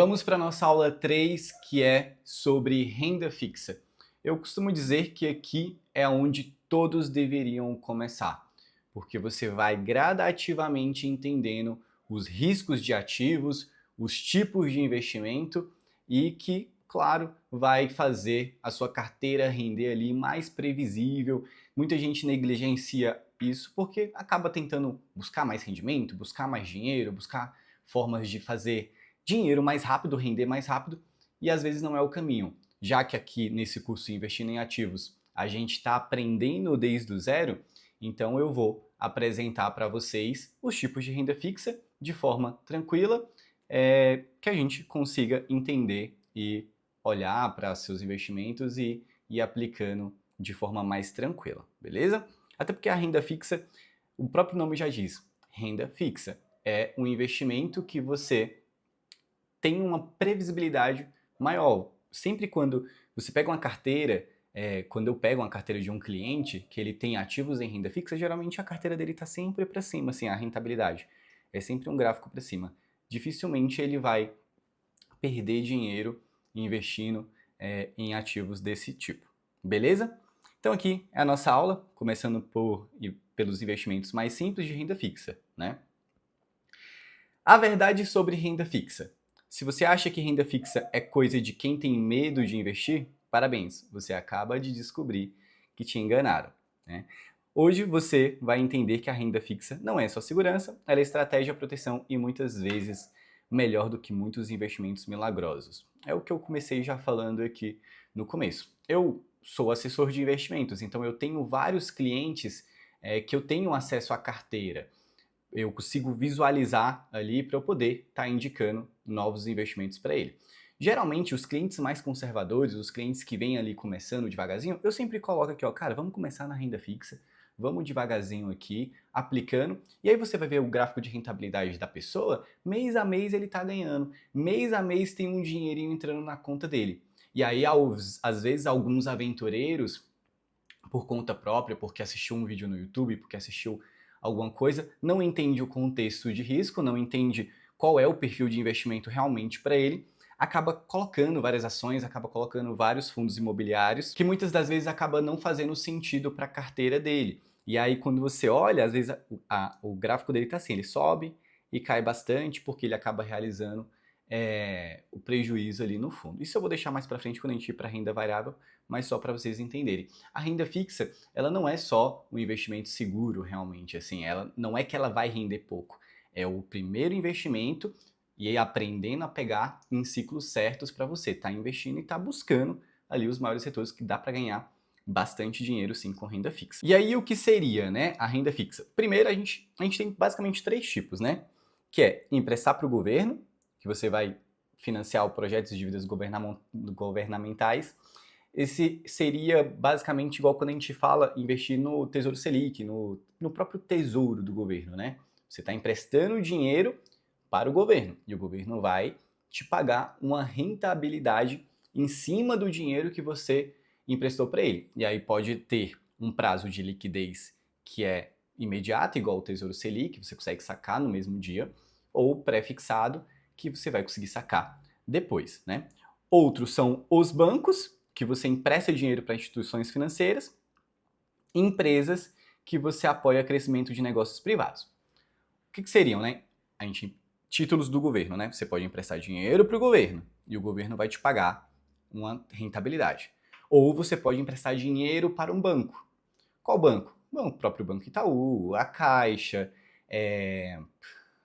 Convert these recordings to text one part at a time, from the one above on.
Vamos para a nossa aula 3, que é sobre renda fixa. Eu costumo dizer que aqui é onde todos deveriam começar, porque você vai gradativamente entendendo os riscos de ativos, os tipos de investimento e que, claro, vai fazer a sua carteira render ali mais previsível. Muita gente negligencia isso porque acaba tentando buscar mais rendimento, buscar mais dinheiro, buscar formas de fazer dinheiro mais rápido, render mais rápido, e às vezes não é o caminho. Já que aqui nesse curso Investindo em Ativos a gente está aprendendo desde o zero, então eu vou apresentar para vocês os tipos de renda fixa de forma tranquila, que a gente consiga entender e olhar para seus investimentos e ir aplicando de forma mais tranquila, beleza? Até porque a renda fixa, o próprio nome já diz, renda fixa. É um investimento que você tem uma previsibilidade maior. Sempre quando você pega uma carteira, quando eu pego uma carteira de um cliente que ele tem ativos em renda fixa, geralmente a carteira dele está sempre para cima, assim, a rentabilidade. É sempre um gráfico para cima. Dificilmente ele vai perder dinheiro investindo em ativos desse tipo. Beleza? Então aqui é a nossa aula, começando pelos investimentos mais simples de renda fixa, né? A verdade sobre renda fixa. Se você acha que renda fixa é coisa de quem tem medo de investir, parabéns, você acaba de descobrir que te enganaram, né? Hoje você vai entender que a renda fixa não é só segurança, ela é estratégia, proteção e muitas vezes melhor do que muitos investimentos milagrosos. É o que eu comecei já falando aqui no começo. Eu sou assessor de investimentos, então eu tenho vários clientes que eu tenho acesso à carteira. Eu consigo visualizar ali para eu poder estar indicando novos investimentos para ele. Geralmente, os clientes mais conservadores, os clientes que vêm ali começando devagarzinho, eu sempre coloco aqui, ó, cara, vamos começar na renda fixa, vamos devagarzinho aqui, aplicando, e aí você vai ver o gráfico de rentabilidade da pessoa, mês a mês ele está ganhando, mês a mês tem um dinheirinho entrando na conta dele. E aí, às vezes, alguns aventureiros, por conta própria, porque assistiu um vídeo no YouTube, porque assistiu alguma coisa, não entende o contexto de risco, não entende qual é o perfil de investimento realmente para ele, acaba colocando várias ações, acaba colocando vários fundos imobiliários, que muitas das vezes acaba não fazendo sentido para a carteira dele. E aí quando você olha, às vezes o gráfico dele está assim, ele sobe e cai bastante porque ele acaba realizando o prejuízo ali no fundo. Isso eu vou deixar mais para frente quando a gente ir para a renda variável, mas só para vocês entenderem. A renda fixa, ela não é só um investimento seguro realmente, assim, ela não é que ela vai render pouco, é o primeiro investimento e aí aprendendo a pegar em ciclos certos para você estar investindo e estar buscando ali os maiores retornos que dá para ganhar bastante dinheiro sim com renda fixa. E aí o que seria, né, a renda fixa? Primeiro a gente tem basicamente três tipos, né? Que é emprestar para o governo, que você vai financiar o projetos de dívidas governamentais. Esse seria basicamente igual quando a gente fala investir no Tesouro Selic, no próprio tesouro do governo, né? Você está emprestando dinheiro para o governo e o governo vai te pagar uma rentabilidade em cima do dinheiro que você emprestou para ele. E aí pode ter um prazo de liquidez que é imediato, igual o Tesouro Selic, você consegue sacar no mesmo dia, ou pré-fixado, que você vai conseguir sacar depois, né? Outros são os bancos, que você empresta dinheiro para instituições financeiras, e empresas que você apoia o crescimento de negócios privados. O que seriam, né? Títulos do governo, né? Você pode emprestar dinheiro para o governo e o governo vai te pagar uma rentabilidade. Ou você pode emprestar dinheiro para um banco. Qual banco? Bom, o próprio Banco Itaú, a Caixa,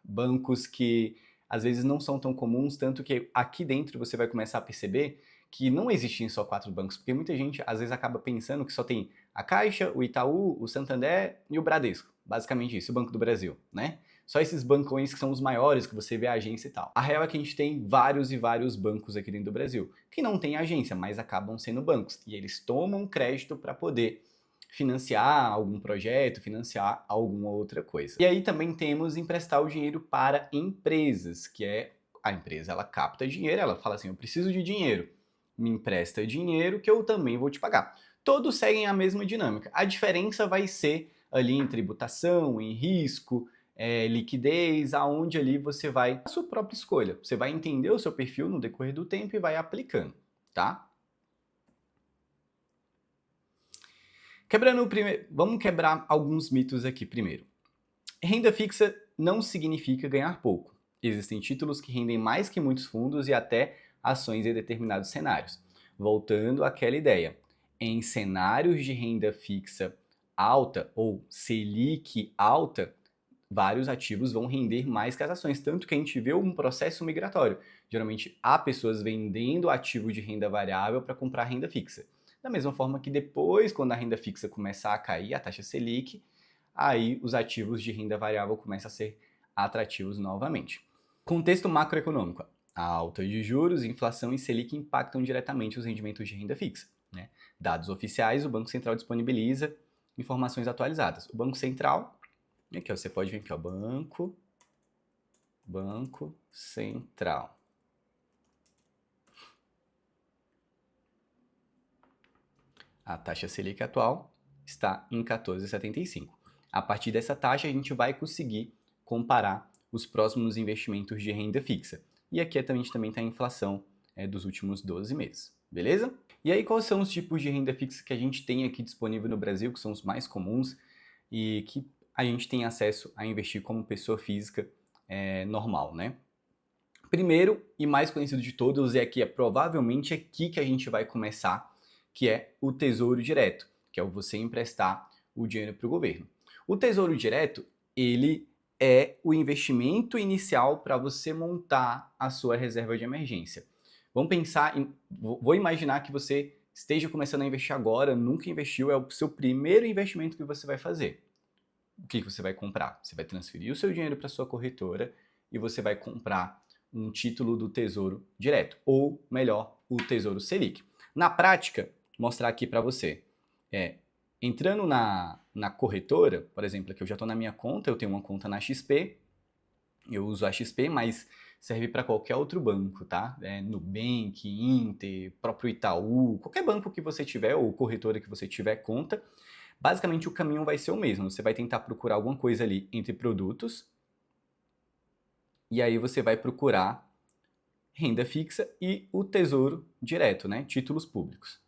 bancos que às vezes não são tão comuns, tanto que aqui dentro você vai começar a perceber que não existem só 4 bancos, porque muita gente às vezes acaba pensando que só tem a Caixa, o Itaú, o Santander e o Bradesco. Basicamente isso, o Banco do Brasil, né? Só esses bancões que são os maiores, que você vê a agência e tal. A real é que a gente tem vários e vários bancos aqui dentro do Brasil, que não têm agência, mas acabam sendo bancos. E eles tomam crédito para poder financiar algum projeto, financiar alguma outra coisa. E aí também temos emprestar o dinheiro para empresas, que é a empresa, ela capta dinheiro, ela fala assim, eu preciso de dinheiro, me empresta dinheiro que eu também vou te pagar. Todos seguem a mesma dinâmica. A diferença vai ser ali em tributação, em risco, liquidez, aonde ali você vai, a sua própria escolha. Você vai entender o seu perfil no decorrer do tempo e vai aplicando, tá? Vamos quebrar alguns mitos aqui primeiro. Renda fixa não significa ganhar pouco. Existem títulos que rendem mais que muitos fundos e até ações em determinados cenários. Voltando àquela ideia, em cenários de renda fixa alta ou Selic alta, vários ativos vão render mais que as ações, tanto que a gente vê um processo migratório. Geralmente há pessoas vendendo ativo de renda variável para comprar renda fixa. Da mesma forma que depois, quando a renda fixa começar a cair, a taxa Selic, aí os ativos de renda variável começam a ser atrativos novamente. Contexto macroeconômico. A alta de juros, inflação e Selic impactam diretamente os rendimentos de renda fixa, né? Dados oficiais, o Banco Central disponibiliza informações atualizadas. O Banco Central, aqui ó, você pode ver aqui, ó, Banco Central. A taxa Selic atual está em 14,75. A partir dessa taxa, a gente vai conseguir comparar os próximos investimentos de renda fixa. E aqui também está a inflação dos últimos 12 meses, beleza? E aí, quais são os tipos de renda fixa que a gente tem aqui disponível no Brasil, que são os mais comuns e que a gente tem acesso a investir como pessoa física normal, né? Primeiro e mais conhecido de todos, provavelmente aqui que a gente vai começar, que é o Tesouro Direto, que é você emprestar o dinheiro para o governo. O Tesouro Direto, ele é o investimento inicial para você montar a sua reserva de emergência. Vamos pensar, vou imaginar que você esteja começando a investir agora, nunca investiu, é o seu primeiro investimento que você vai fazer. O que você vai comprar? Você vai transferir o seu dinheiro para sua corretora e você vai comprar um título do Tesouro Direto, ou melhor, o Tesouro Selic. Na prática, mostrar aqui para você, entrando na corretora, por exemplo, aqui eu já estou na minha conta, eu tenho uma conta na XP, eu uso a XP, mas serve para qualquer outro banco, tá? Nubank, Inter, próprio Itaú, qualquer banco que você tiver ou corretora que você tiver conta, basicamente o caminho vai ser o mesmo. Você vai tentar procurar alguma coisa ali entre produtos e aí você vai procurar renda fixa e o Tesouro Direto, né? Títulos públicos.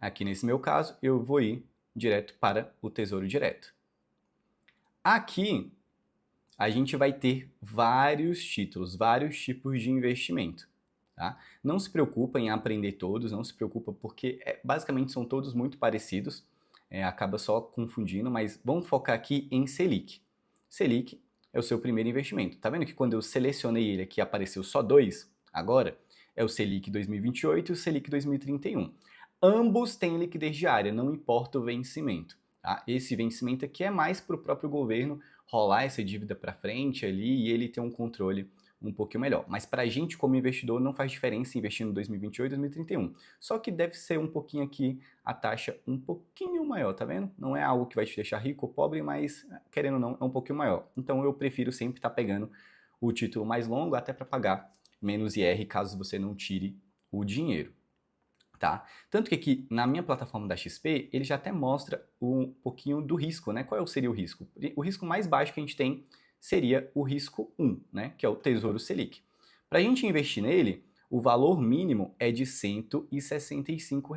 Aqui nesse meu caso, eu vou ir direto para o Tesouro Direto. Aqui, a gente vai ter vários títulos, vários tipos de investimento. Tá? Não se preocupa em aprender todos, não se preocupa porque basicamente são todos muito parecidos, acaba só confundindo, mas vamos focar aqui em Selic. Selic é o seu primeiro investimento. Tá vendo que quando eu selecionei ele aqui apareceu só dois? Agora é o Selic 2028 e o Selic 2031. Ambos têm liquidez diária, não importa o vencimento. Tá? Esse vencimento aqui é mais para o próprio governo rolar essa dívida para frente ali e ele ter um controle um pouquinho melhor. Mas para a gente como investidor não faz diferença investir no 2028 e 2031. Só que deve ser um pouquinho aqui a taxa um pouquinho maior, tá vendo? Não é algo que vai te deixar rico ou pobre, mas querendo ou não é um pouquinho maior. Então eu prefiro sempre estar pegando o título mais longo até para pagar menos IR caso você não tire o dinheiro. Tá? Tanto que aqui na minha plataforma da XP, ele já até mostra um pouquinho do risco, né? Qual seria o risco? O risco mais baixo que a gente tem seria o risco 1, né? Que é o Tesouro Selic. Para a gente investir nele, o valor mínimo é de R$ 165.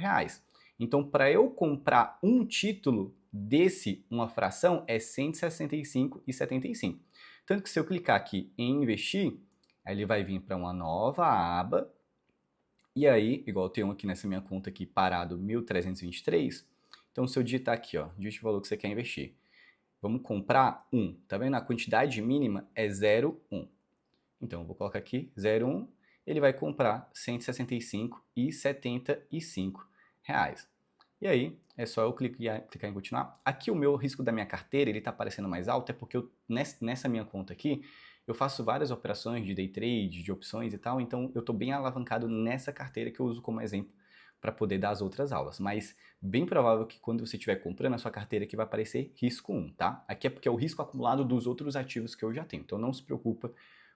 Então, para eu comprar um título desse, uma fração, é R$ 165,75. Tanto que se eu clicar aqui em investir, aí ele vai vir para uma nova aba. E aí, igual eu tenho aqui nessa minha conta aqui parado 1.323, então se eu digitar aqui, ó, digite o valor que você quer investir. Vamos comprar 1, tá vendo? A quantidade mínima é 0,1. Então eu vou colocar aqui 0,1, ele vai comprar R$ 165,75. E aí, é só eu clicar em continuar. Aqui o meu risco da minha carteira, ele está aparecendo mais alto, é porque nessa minha conta aqui, eu faço várias operações de day trade, de opções e tal, então eu estou bem alavancado nessa carteira que eu uso como exemplo para poder dar as outras aulas. Mas bem provável que quando você estiver comprando a sua carteira aqui vai aparecer risco 1, tá? Aqui é porque é o risco acumulado dos outros ativos que eu já tenho, então não se preocupa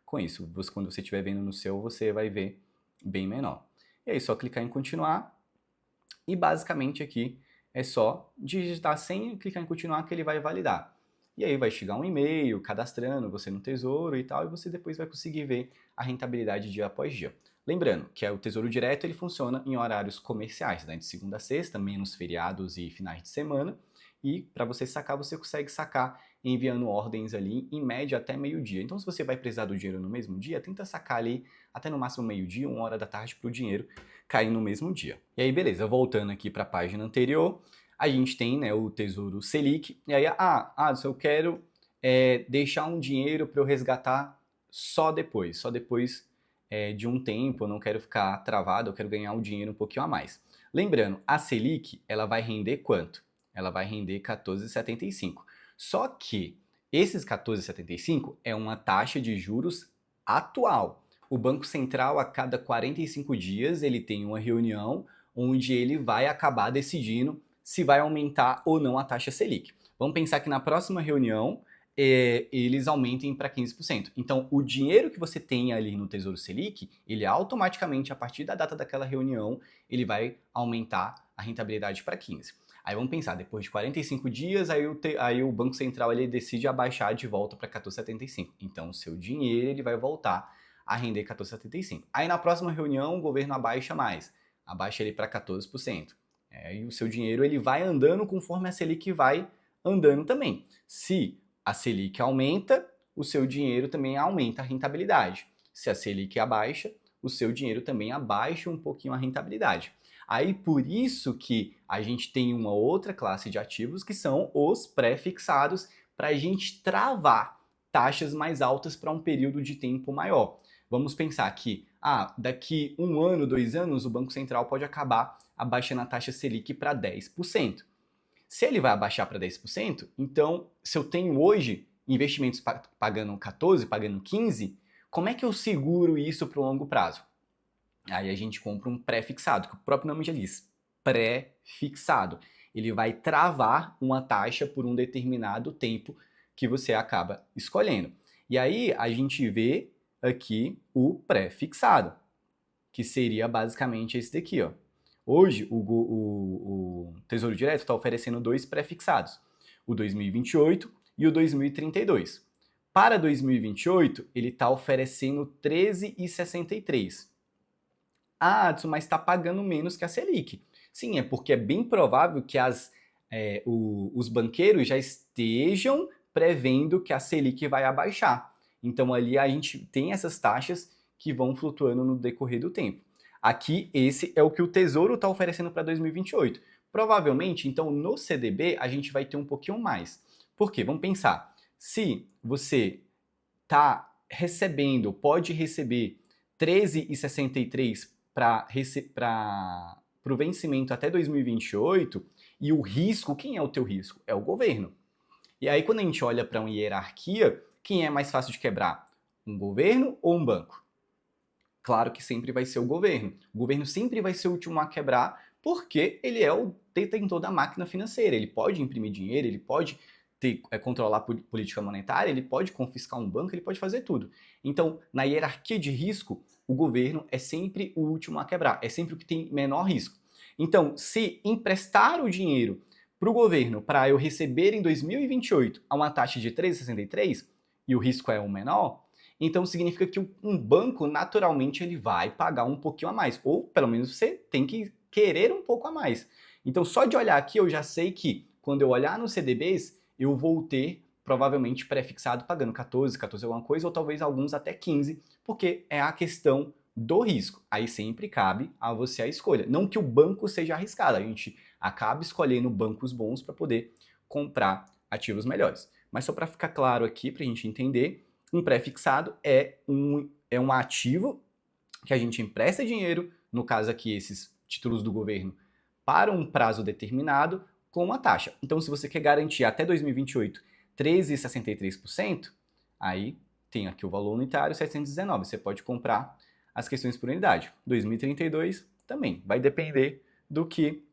com isso. Quando você estiver vendo no seu, você vai ver bem menor. E aí, só clicar em continuar e basicamente aqui é só digitar a senha e clicar em continuar que ele vai validar. e aí vai chegar um e-mail cadastrando você no Tesouro e tal, e você depois vai conseguir ver a rentabilidade dia após dia. Lembrando que o Tesouro Direto ele funciona em horários comerciais, né, de segunda a sexta, menos feriados e finais de semana, e para você sacar, você consegue sacar enviando ordens ali, em média, até meio-dia. Então, se você vai precisar do dinheiro no mesmo dia, tenta sacar ali até no máximo meio-dia, 1 hora da tarde, para o dinheiro cair no mesmo dia. E aí, beleza, voltando aqui para a página anterior, a gente tem, né, o Tesouro Selic, e aí, se eu quero deixar um dinheiro para eu resgatar só depois de um tempo, eu não quero ficar travado, eu quero ganhar um dinheiro um pouquinho a mais. Lembrando, a Selic, ela vai render quanto? Ela vai render 14,75. Só que esses 14,75 é uma taxa de juros atual. O Banco Central, a cada 45 dias, ele tem uma reunião onde ele vai acabar decidindo se vai aumentar ou não a taxa Selic. Vamos pensar que na próxima reunião eles aumentem para 15%. Então, o dinheiro que você tem ali no Tesouro Selic, ele automaticamente, a partir da data daquela reunião, ele vai aumentar a rentabilidade para 15%. Aí vamos pensar, depois de 45 dias, aí o Banco Central ele decide abaixar de volta para 14,75. Então, o seu dinheiro ele vai voltar a render 14,75. Aí na próxima reunião, o governo abaixa mais, abaixa ele para 14%. E o seu dinheiro ele vai andando conforme a Selic vai andando também. Se a Selic aumenta, o seu dinheiro também aumenta a rentabilidade. Se a Selic abaixa, o seu dinheiro também abaixa um pouquinho a rentabilidade. Aí por isso que a gente tem uma outra classe de ativos que são os pré-fixados para a gente travar taxas mais altas para um período de tempo maior. Vamos pensar que daqui 1 ano, 2 anos, o Banco Central pode acabar abaixando a taxa Selic para 10%. Se ele vai abaixar para 10%, então se eu tenho hoje investimentos pagando 14%, pagando 15%, como é que eu seguro isso para o longo prazo? Aí a gente compra um pré-fixado, que o próprio nome já diz, pré-fixado. Ele vai travar uma taxa por um determinado tempo que você acaba escolhendo. E aí a gente vê aqui o pré-fixado, que seria basicamente esse daqui, ó. Hoje o Tesouro Direto está oferecendo 2 pré-fixados, o 2028 e o 2032. Para 2028, ele está oferecendo 13,63. Adson, mas está pagando menos que a Selic. Sim, é porque é bem provável que os banqueiros já estejam prevendo que a Selic vai abaixar. Então ali a gente tem essas taxas que vão flutuando no decorrer do tempo. Aqui, esse é o que o Tesouro está oferecendo para 2028. Provavelmente, então, no CDB, a gente vai ter um pouquinho mais. Por quê? Vamos pensar. Se você está recebendo, pode receber 13,63 para o vencimento até 2028, e o risco, quem é o teu risco? É o governo. E aí, quando a gente olha para uma hierarquia, quem é mais fácil de quebrar? Um governo ou um banco? Claro que sempre vai ser o governo. O governo sempre vai ser o último a quebrar, porque ele é o detentor da máquina financeira. Ele pode imprimir dinheiro, ele pode controlar a política monetária, ele pode confiscar um banco, ele pode fazer tudo. Então, na hierarquia de risco, o governo é sempre o último a quebrar, é sempre o que tem menor risco. Então, se emprestar o dinheiro para o governo para eu receber em 2028 a uma taxa de 3,63 e o risco é o menor, então significa que um banco naturalmente ele vai pagar um pouquinho a mais, ou pelo menos você tem que querer um pouco a mais. Então só de olhar aqui eu já sei que quando eu olhar nos CDBs eu vou ter provavelmente pré-fixado pagando 14 alguma coisa, ou talvez alguns até 15, porque é a questão do risco. Aí sempre cabe a você a escolha. Não que o banco seja arriscado, a gente acaba escolhendo bancos bons para poder comprar ativos melhores. Mas só para ficar claro aqui, para a gente entender, um pré-fixado é um ativo que a gente empresta dinheiro, no caso aqui esses títulos do governo, para um prazo determinado com uma taxa. Então, se você quer garantir até 2028 13,63%, aí tem aqui o valor unitário 719. Você pode comprar as questões por unidade. 2032 também vai depender do que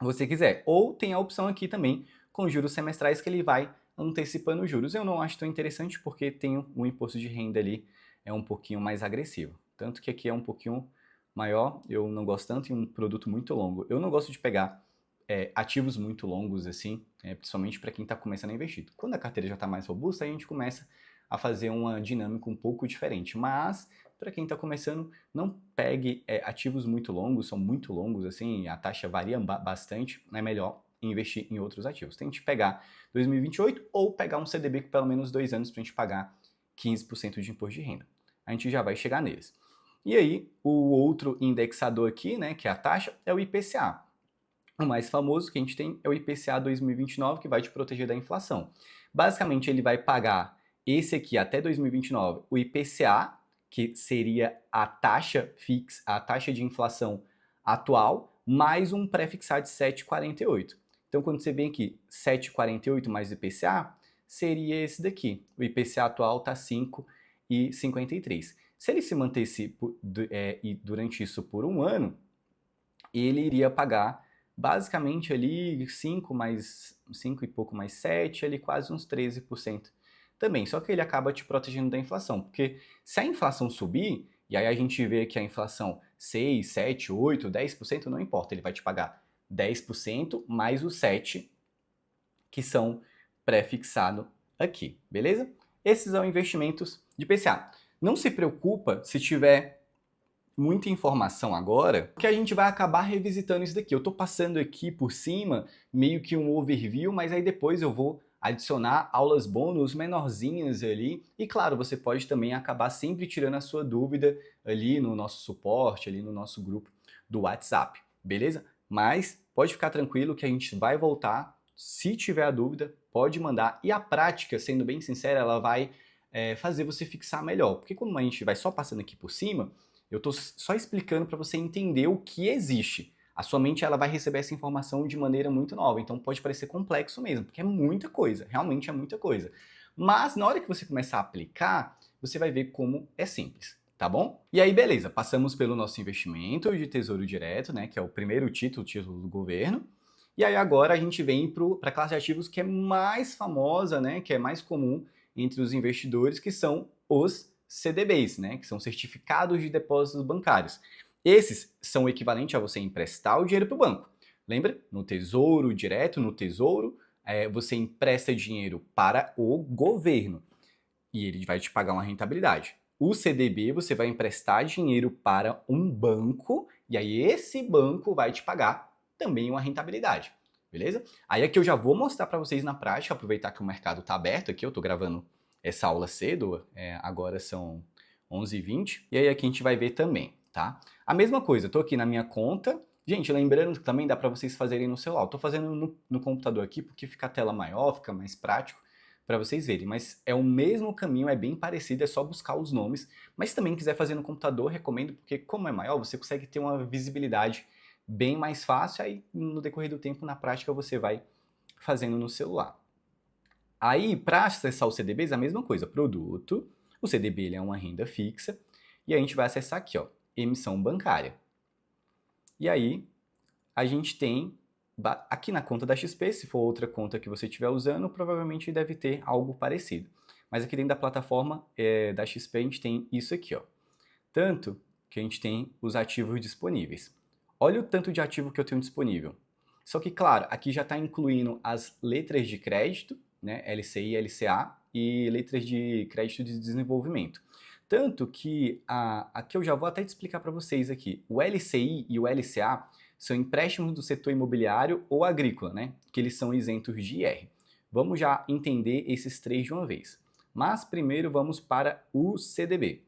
você quiser. Ou tem a opção aqui também com juros semestrais que ele vai antecipando os juros. Eu não acho tão interessante porque tem o imposto de renda ali é um pouquinho mais agressivo. Tanto que aqui é um pouquinho maior, eu não gosto tanto e um produto muito longo. Eu não gosto de pegar ativos muito longos, assim, principalmente para quem está começando a investir. Quando a carteira já está mais robusta, aí a gente começa a fazer uma dinâmica um pouco diferente. Mas, para quem está começando, não pegue ativos muito longos, são muito longos, assim, a taxa varia bastante, é melhor investir em outros ativos. Tente pegar 2028 ou pegar um CDB com pelo menos 2 anos para a gente pagar 15% de imposto de renda. A gente já vai chegar neles. E aí, o outro indexador aqui, né, que é a taxa, é o IPCA. O mais famoso que a gente tem é o IPCA 2029, que vai te proteger da inflação. Basicamente, ele vai pagar esse aqui até 2029, o IPCA, que seria a taxa fixa, a taxa de inflação atual, mais um pré-fixado de 7,48. Então, quando você vem aqui 7,48 mais IPCA, seria esse daqui. O IPCA atual está 5,53. Se ele se mantesse durante isso por um ano, ele iria pagar basicamente ali 5 mais 5 e pouco mais 7, ali quase uns 13% também. Só que ele acaba te protegendo da inflação, porque se a inflação subir, e aí a gente vê que a inflação 6, 7, 8, 10%, não importa, ele vai te pagar 10% mais os 7 que são pré-fixado aqui, beleza? Esses são investimentos de PCA. Não se preocupa se tiver muita informação agora, porque a gente vai acabar revisitando isso daqui. Eu estou passando aqui por cima, meio que um overview, mas aí depois eu vou adicionar aulas bônus menorzinhas ali. E claro, você pode também acabar sempre tirando a sua dúvida ali no nosso suporte, ali no nosso grupo do WhatsApp, beleza? Mas pode ficar tranquilo que a gente vai voltar. Se tiver a dúvida, pode mandar. E a prática, sendo bem sincera, ela vai fazer você fixar melhor. Porque quando a gente vai só passando aqui por cima, eu estou só explicando para você entender o que existe. A sua mente ela vai receber essa informação de maneira muito nova, então pode parecer complexo mesmo, porque é muita coisa, realmente é muita coisa. Mas na hora que você começar a aplicar, você vai ver como é simples, tá bom? E aí, beleza, passamos pelo nosso investimento de Tesouro Direto, né, que é o primeiro título, o título do governo. E aí agora a gente vem para a classe de ativos que é mais famosa, né, que é mais comum entre os investidores, que são os CDBs, né, que são certificados de depósitos bancários. Esses são o equivalente a você emprestar o dinheiro para o banco. Lembra? No Tesouro Direto, no Tesouro, você empresta dinheiro para o governo e ele vai te pagar uma rentabilidade. O CDB, você vai emprestar dinheiro para um banco e aí esse banco vai te pagar também uma rentabilidade, beleza? Aí aqui eu já vou mostrar para vocês na prática, aproveitar que o mercado está aberto aqui, eu estou gravando essa aula cedo, agora são 11h20, e aí aqui a gente vai ver também, tá? A mesma coisa, estou aqui na minha conta, gente, lembrando que também dá para vocês fazerem no celular, estou fazendo no computador aqui porque fica a tela maior, fica mais prático para vocês verem, mas é o mesmo caminho, é bem parecido, é só buscar os nomes, mas se também quiser fazer no computador, recomendo, porque como é maior, você consegue ter uma visibilidade bem mais fácil, aí no decorrer do tempo, na prática, você vai fazendo no celular. Aí, para acessar o CDBs, a mesma coisa, produto, o CDB ele é uma renda fixa, e a gente vai acessar aqui, ó, emissão bancária. E aí, a gente tem, aqui na conta da XP, se for outra conta que você estiver usando, provavelmente deve ter algo parecido. Mas aqui dentro da plataforma da XP, a gente tem isso aqui, ó. Tanto que a gente tem os ativos disponíveis. Olha o tanto de ativo que eu tenho disponível. Só que, claro, aqui já está incluindo as letras de crédito, né, LCI, LCA, e letras de crédito de desenvolvimento. Tanto que, aqui eu já vou até te explicar para vocês aqui, o LCI e o LCA são empréstimos do setor imobiliário ou agrícola, né, que eles são isentos de IR. Vamos já entender esses três de uma vez. Mas primeiro vamos para o CDB.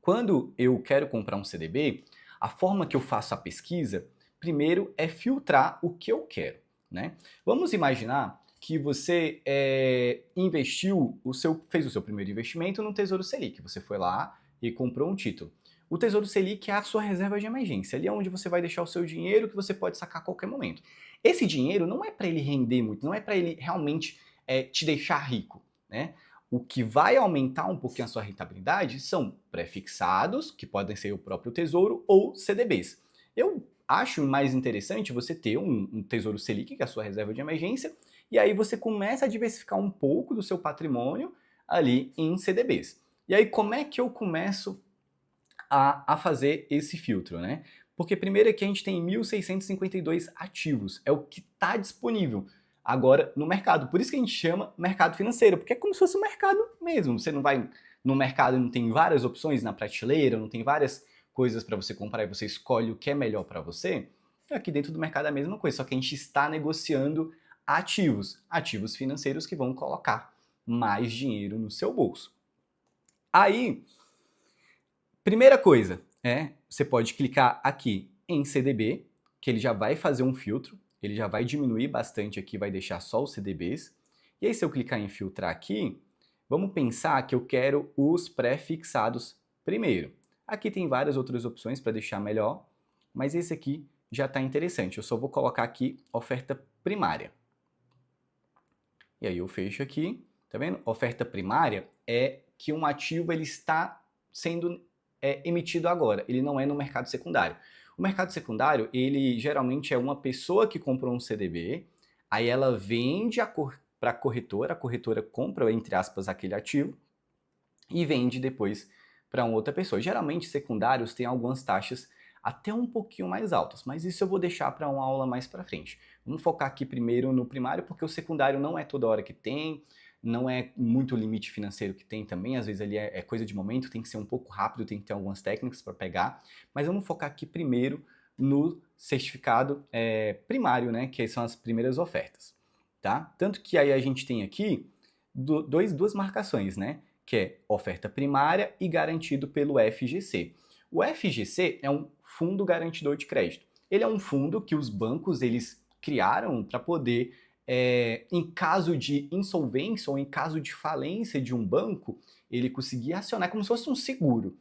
Quando eu quero comprar um CDB, a forma que eu faço a pesquisa, primeiro é filtrar o que eu quero, né? Vamos imaginar que você fez o seu primeiro investimento no Tesouro Selic. Você foi lá e comprou um título. O Tesouro Selic é a sua reserva de emergência. Ali é onde você vai deixar o seu dinheiro que você pode sacar a qualquer momento. Esse dinheiro não é para ele render muito, não é para ele realmente te deixar rico, né? O que vai aumentar um pouquinho a sua rentabilidade são pré-fixados, que podem ser o próprio Tesouro, ou CDBs. Eu acho mais interessante você ter um Tesouro Selic, que é a sua reserva de emergência, e aí você começa a diversificar um pouco do seu patrimônio ali em CDBs. E aí como é que eu começo a fazer esse filtro, né? Porque primeiro aqui a gente tem 1.652 ativos, é o que está disponível agora no mercado. Por isso que a gente chama mercado financeiro, porque é como se fosse um mercado mesmo. Você não vai no mercado e não tem várias opções na prateleira, não tem várias coisas para você comprar e você escolhe o que é melhor para você. Aqui dentro do mercado é a mesma coisa, só que a gente está negociando ativos financeiros que vão colocar mais dinheiro no seu bolso. Aí, primeira coisa, você pode clicar aqui em CDB, que ele já vai fazer um filtro, ele já vai diminuir bastante aqui, vai deixar só os CDBs. E aí se eu clicar em filtrar aqui, vamos pensar que eu quero os pré-fixados primeiro. Aqui tem várias outras opções para deixar melhor, mas esse aqui já está interessante. Eu só vou colocar aqui oferta primária. E aí eu fecho aqui, tá vendo? Oferta primária é que um ativo ele está sendo emitido agora, ele não é no mercado secundário. O mercado secundário, ele geralmente é uma pessoa que comprou um CDB, aí ela vende para a corretora compra, entre aspas, aquele ativo e vende depois para uma outra pessoa. Geralmente secundários têm algumas taxas até um pouquinho mais altas, mas isso eu vou deixar para uma aula mais para frente. Vamos focar aqui primeiro no primário, porque o secundário não é toda hora que tem, não é muito limite financeiro que tem também, às vezes ali é coisa de momento, tem que ser um pouco rápido, tem que ter algumas técnicas para pegar, mas vamos focar aqui primeiro no certificado primário, né, que são as primeiras ofertas, tá? Tanto que aí a gente tem aqui duas marcações, né, que é oferta primária e garantido pelo FGC. O FGC é um fundo garantidor de crédito. Ele é um fundo que os bancos eles criaram para poder, em caso de insolvência ou em caso de falência de um banco, ele conseguir acionar como se fosse um seguro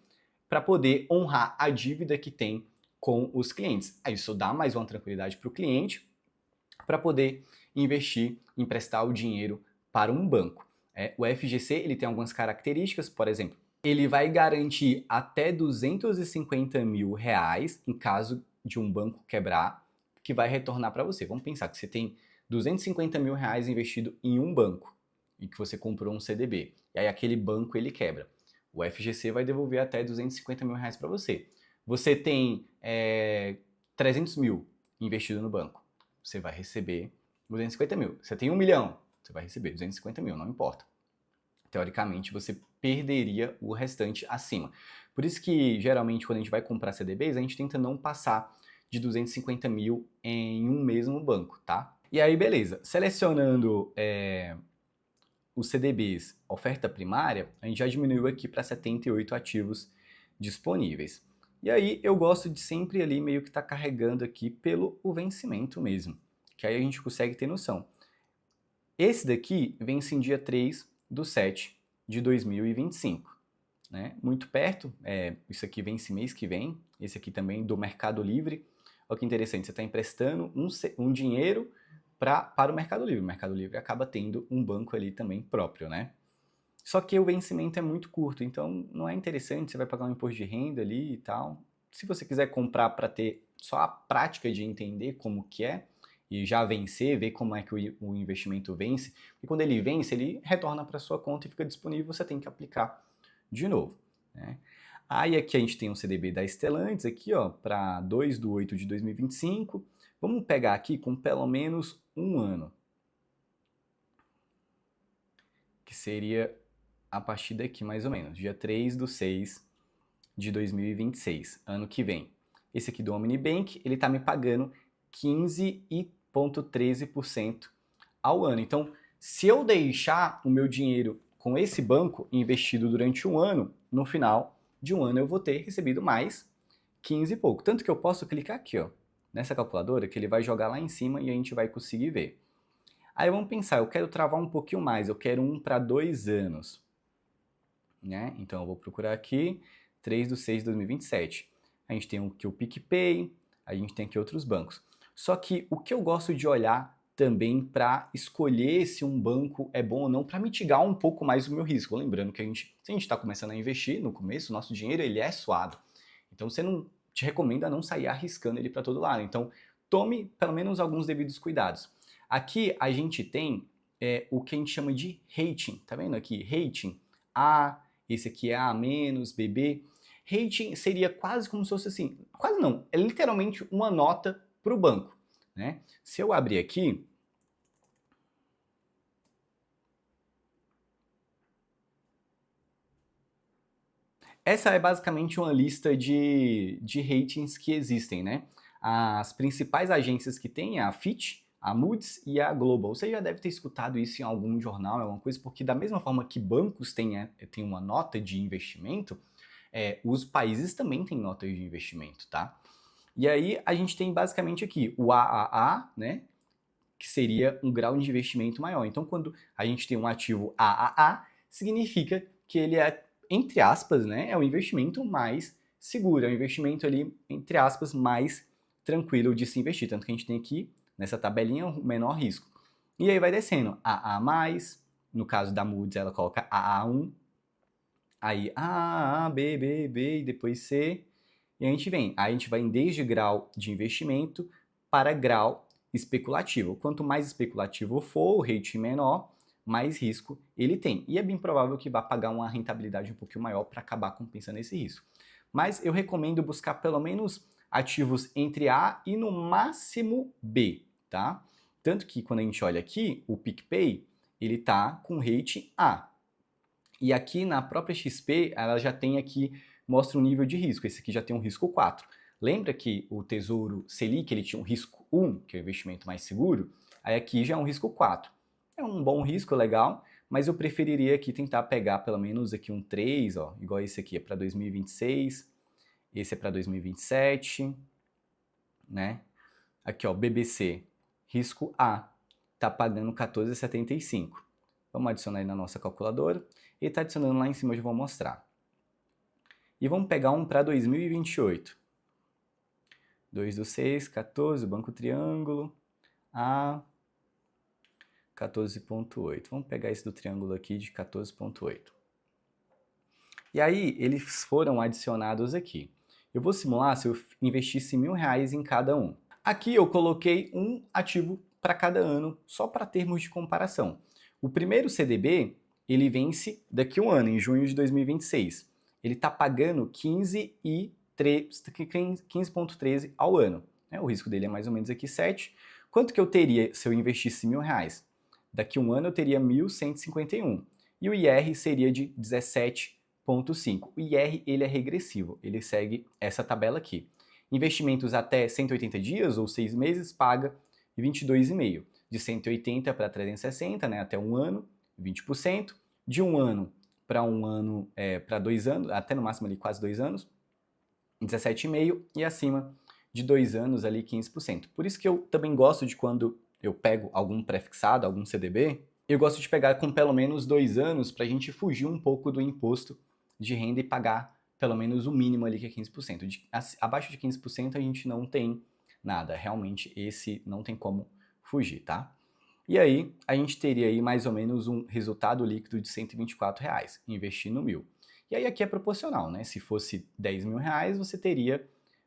para poder honrar a dívida que tem com os clientes. Aí isso dá mais uma tranquilidade para o cliente para poder investir, emprestar o dinheiro para um banco. O FGC ele tem algumas características, por exemplo, ele vai garantir até 250 mil reais em caso de um banco quebrar, que vai retornar para você. Vamos pensar que você tem 250 mil reais investido em um banco e que você comprou um CDB. E aí aquele banco ele quebra. O FGC vai devolver até 250 mil reais para você. Você tem 300 mil investido no banco. Você vai receber 250 mil. Você tem 1 milhão, você vai receber 250 mil, não importa. Teoricamente, você perderia o restante acima. Por isso que, geralmente, quando a gente vai comprar CDBs, a gente tenta não passar de 250 mil em um mesmo banco, tá? E aí, beleza. Selecionando os CDBs oferta primária, a gente já diminuiu aqui para 78 ativos disponíveis. E aí, eu gosto de sempre ali meio que estar carregando aqui pelo o vencimento mesmo, que aí a gente consegue ter noção. Esse daqui vence em dia 3/7 de 2025, né? Muito perto, isso aqui vence mês que vem, esse aqui também do Mercado Livre. Olha que interessante, você está emprestando um dinheiro para o Mercado Livre. O Mercado Livre acaba tendo um banco ali também próprio, né? Só que o vencimento é muito curto, então não é interessante, você vai pagar um imposto de renda ali e tal. Se você quiser comprar para ter só a prática de entender como que é, e já vencer, ver como é que o investimento vence, e quando ele vence, ele retorna para sua conta e fica disponível, você tem que aplicar de novo, né? Aí aqui a gente tem um CDB da Stellantis aqui, ó, para 2/8 de 2025. Vamos pegar aqui com pelo menos um ano, que seria a partir daqui mais ou menos, dia 3/6 de 2026, ano que vem. Esse aqui do Omnibank, ele está me pagando 15,13% ao ano. Então, se eu deixar o meu dinheiro com esse banco investido durante um ano, no final de um ano eu vou ter recebido mais 15 e pouco. Tanto que eu posso clicar aqui, ó, nessa calculadora, que ele vai jogar lá em cima e a gente vai conseguir ver. Aí vamos pensar, eu quero travar um pouquinho mais, eu quero um para 2 anos. Né? Então eu vou procurar aqui, 3/6 de 2027. A gente tem aqui o PicPay, a gente tem aqui outros bancos. Só que o que eu gosto de olhar também para escolher se um banco é bom ou não, para mitigar um pouco mais o meu risco. Lembrando que se a gente está começando a investir no começo, o nosso dinheiro ele é suado. Então você não te recomenda não sair arriscando ele para todo lado. Então tome pelo menos alguns devidos cuidados. Aqui a gente tem o que a gente chama de rating. Tá vendo aqui? Rating A, esse aqui é A-, BB. Rating seria quase como se fosse assim, quase não, é literalmente uma nota para o banco, né? Se eu abrir aqui, essa é basicamente uma lista de ratings que existem, né? As principais agências que tem é a Fitch, a Moody's e a Global. Você já deve ter escutado isso em algum jornal, alguma coisa, porque da mesma forma que bancos têm uma nota de investimento, os países também têm notas de investimento, tá? E aí a gente tem basicamente aqui o AAA, né? Que seria um grau de investimento maior. Então, quando a gente tem um ativo AAA, significa que ele é, entre aspas, né, é um investimento mais seguro, é um investimento ali, entre aspas, mais tranquilo de se investir. Tanto que a gente tem aqui, nessa tabelinha, o menor risco. E aí vai descendo AA+, no caso da Moody's ela coloca AA1, aí A, B, B, B e depois C, e a gente vem. Aí a gente vai desde grau de investimento para grau especulativo. Quanto mais especulativo for, o rating menor, mais risco ele tem. E é bem provável que vá pagar uma rentabilidade um pouquinho maior para acabar compensando esse risco. Mas eu recomendo buscar pelo menos ativos entre A e no máximo B, tá? Tanto que quando a gente olha aqui, o PicPay, ele tá com rating A. E aqui na própria XP, ela já tem aqui, mostra um nível de risco. Esse aqui já tem um risco 4. Lembra que o Tesouro Selic, ele tinha um risco 1, que é o investimento mais seguro? Aí aqui já é um risco 4. É um bom risco, legal, mas eu preferiria aqui tentar pegar pelo menos aqui um 3, ó, igual esse aqui é para 2026, esse é para 2027, né? Aqui, ó, BBC, risco A, tá pagando 14,75. Vamos adicionar ele na nossa calculadora. E está adicionando lá em cima, eu já vou mostrar. E vamos pegar um para 2028. 2 do 6, 14, Banco Triângulo, A, 14,8. Vamos pegar esse do triângulo aqui de 14,8. E aí, eles foram adicionados aqui. Eu vou simular se eu investisse R$1.000 em cada um. Aqui eu coloquei um ativo para cada ano, só para termos de comparação. O primeiro CDB, ele vence daqui a um ano, em junho de 2026. Ele está pagando 15,13 ao ano. O risco dele é mais ou menos aqui 7. Quanto que eu teria se eu investisse R$1.000? Daqui a um ano eu teria 1.151. E o IR seria de 17,5. O IR ele é regressivo, ele segue essa tabela aqui. Investimentos até 180 dias ou 6 meses paga 22,5. De 180 para 360, né, até um ano, 20%. De um ano, para 2 anos, até no máximo ali quase 2 anos, 17,5%. E acima de 2 anos ali 15%. Por isso que eu também gosto de quando eu pego algum prefixado, algum CDB, eu gosto de pegar com pelo menos 2 anos para a gente fugir um pouco do imposto de renda e pagar pelo menos o mínimo ali que é 15%. Abaixo de 15% a gente não tem nada. Realmente esse não tem como fugir, tá? E aí a gente teria aí mais ou menos um resultado líquido de R$124, investindo 1.000. E aí aqui é proporcional, né? Se fosse R$10.000, você teria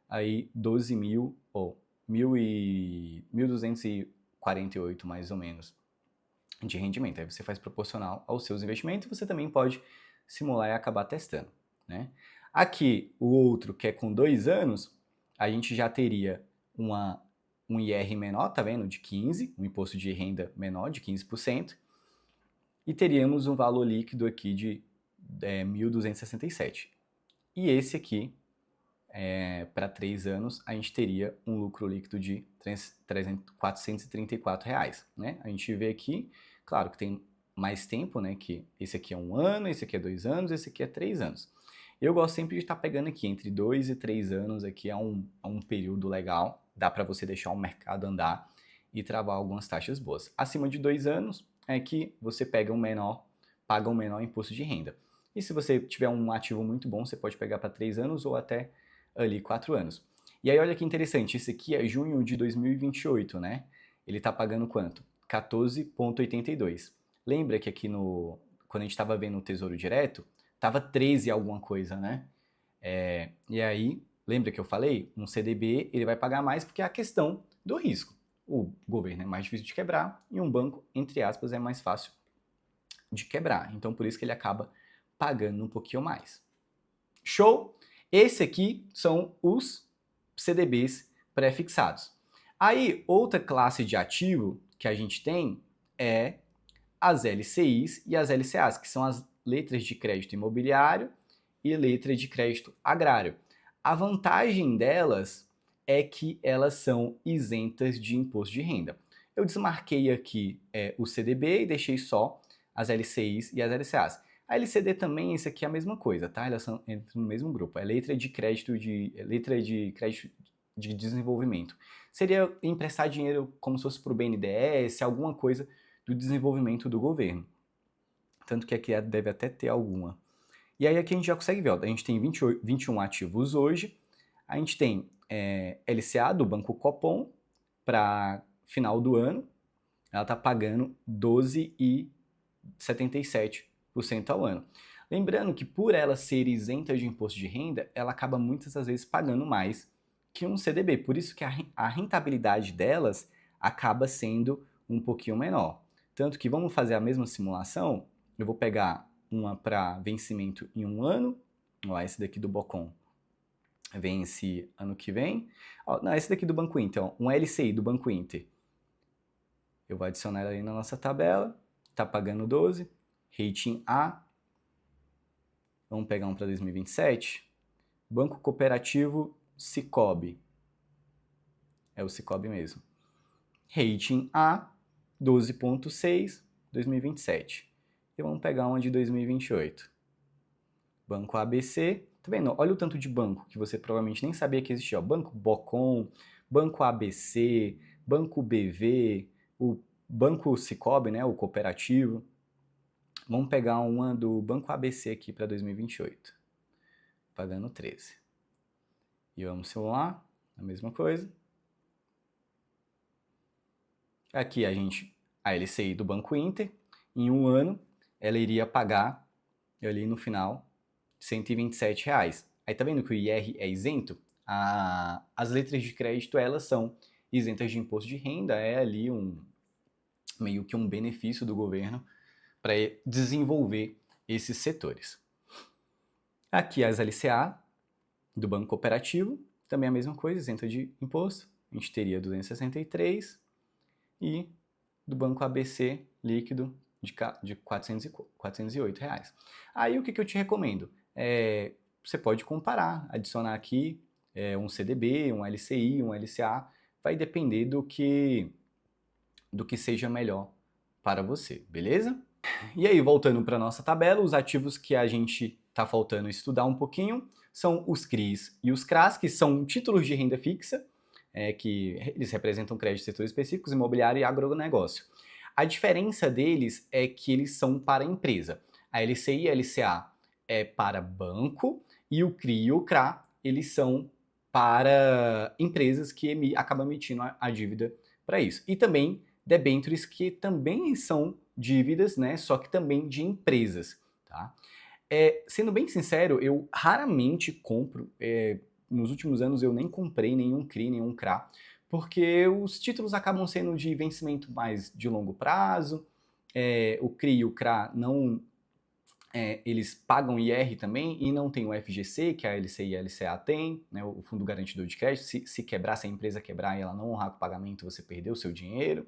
aí 12.000 ou 1.248 mais ou menos de rendimento. Aí você faz proporcional aos seus investimentos e você também pode simular e acabar testando, né? Aqui, o outro, que é com 2 anos, a gente já teria um IR menor, tá vendo? De 15, um imposto de renda menor de 15%, e teríamos um valor líquido aqui de 1.267. E esse aqui, para 3 anos, a gente teria um lucro líquido de R$434, né? A gente vê aqui, claro que tem mais tempo, né? Que esse aqui é 1 ano, esse aqui é 2 anos, esse aqui é 3 anos. Eu gosto sempre de estar pegando aqui entre 2 e 3 anos, aqui é um período legal, dá para você deixar o mercado andar e travar algumas taxas boas. Acima de 2 anos é que você paga um menor imposto de renda. E se você tiver um ativo muito bom, você pode pegar para 3 anos ou até ali 4 anos. E aí olha que interessante, esse aqui é junho de 2028, né? Ele está pagando quanto? 14,82. Lembra que aqui quando a gente estava vendo o Tesouro Direto, tava 13 alguma coisa, né? E aí, lembra que eu falei? Um CDB, ele vai pagar mais porque é a questão do risco. O governo é mais difícil de quebrar e um banco, entre aspas, é mais fácil de quebrar. Então, por isso que ele acaba pagando um pouquinho mais. Show? Esse aqui são os CDBs pré-fixados. Aí, outra classe de ativo que a gente tem é as LCIs e as LCAs, que são as letras de crédito imobiliário e letra de crédito agrário. A vantagem delas é que elas são isentas de imposto de renda. Eu desmarquei aqui o CDB e deixei só as LCIs e as LCAs. A LCD também, esse aqui é a mesma coisa, tá? Elas entram no mesmo grupo. É letra de crédito de desenvolvimento. Seria emprestar dinheiro como se fosse para o BNDES, alguma coisa do desenvolvimento do governo. Tanto que aqui deve até ter alguma. E aí aqui a gente já consegue ver, ó, a gente tem 21 ativos hoje, a gente tem LCA do Banco Copom para final do ano, ela está pagando 12,77% ao ano. Lembrando que por ela ser isenta de imposto de renda, ela acaba muitas das vezes pagando mais que um CDB, por isso que a rentabilidade delas acaba sendo um pouquinho menor. Tanto que vamos fazer a mesma simulação, eu vou pegar uma para vencimento em um ano, ó, esse daqui do Bocom vence ano que vem. Ó, não, esse daqui do Banco Inter, ó, um LCI do Banco Inter. Eu vou adicionar aí na nossa tabela, tá pagando 12, rating A. Vamos pegar um para 2027. Banco Cooperativo Sicoob. É o Sicoob mesmo. Rating A, 12,6, 2027. E vamos pegar uma de 2028. Banco ABC. Tá vendo? Olha o tanto de banco que você provavelmente nem sabia que existia. Banco Bocom, Banco ABC, Banco BV, o Banco Sicoob, né, o cooperativo. Vamos pegar uma do Banco ABC aqui para 2028. Pagando 13. E vamos simular a mesma coisa. Aqui a LCI do Banco Inter, em um ano, ela iria pagar, ali no final, R$127. Aí tá vendo que o IR é isento? As letras de crédito, elas são isentas de imposto de renda, é ali meio que um benefício do governo para desenvolver esses setores. Aqui as LCA do Banco Cooperativo, também a mesma coisa, isenta de imposto, a gente teria 263 e do Banco ABC líquido de 408 reais. Aí o que eu te recomendo? Você pode comparar, adicionar aqui um CDB, um LCI, um LCA, vai depender do que seja melhor para você, beleza? E aí, voltando para a nossa tabela, os ativos que a gente está faltando estudar um pouquinho são os CRIs e os CRAs, que são títulos de renda fixa, que eles representam créditos em setores específicos, imobiliário e agronegócio. A diferença deles é que eles são para empresa. A LCI e a LCA é para banco e o CRI e o CRA, eles são para empresas que acabam emitindo a dívida para isso. E também debêntures que também são dívidas, né? Só que também de empresas, tá? Sendo bem sincero, eu raramente compro, nos últimos anos eu nem comprei nenhum CRI, nenhum CRA, porque os títulos acabam sendo de vencimento mais de longo prazo, o CRI e o CRA não, eles pagam IR também e não tem o FGC, que a LCI e a LCA tem, né, o Fundo Garantidor de Crédito. Se quebrar, se a empresa quebrar e ela não honrar com o pagamento, você perdeu o seu dinheiro.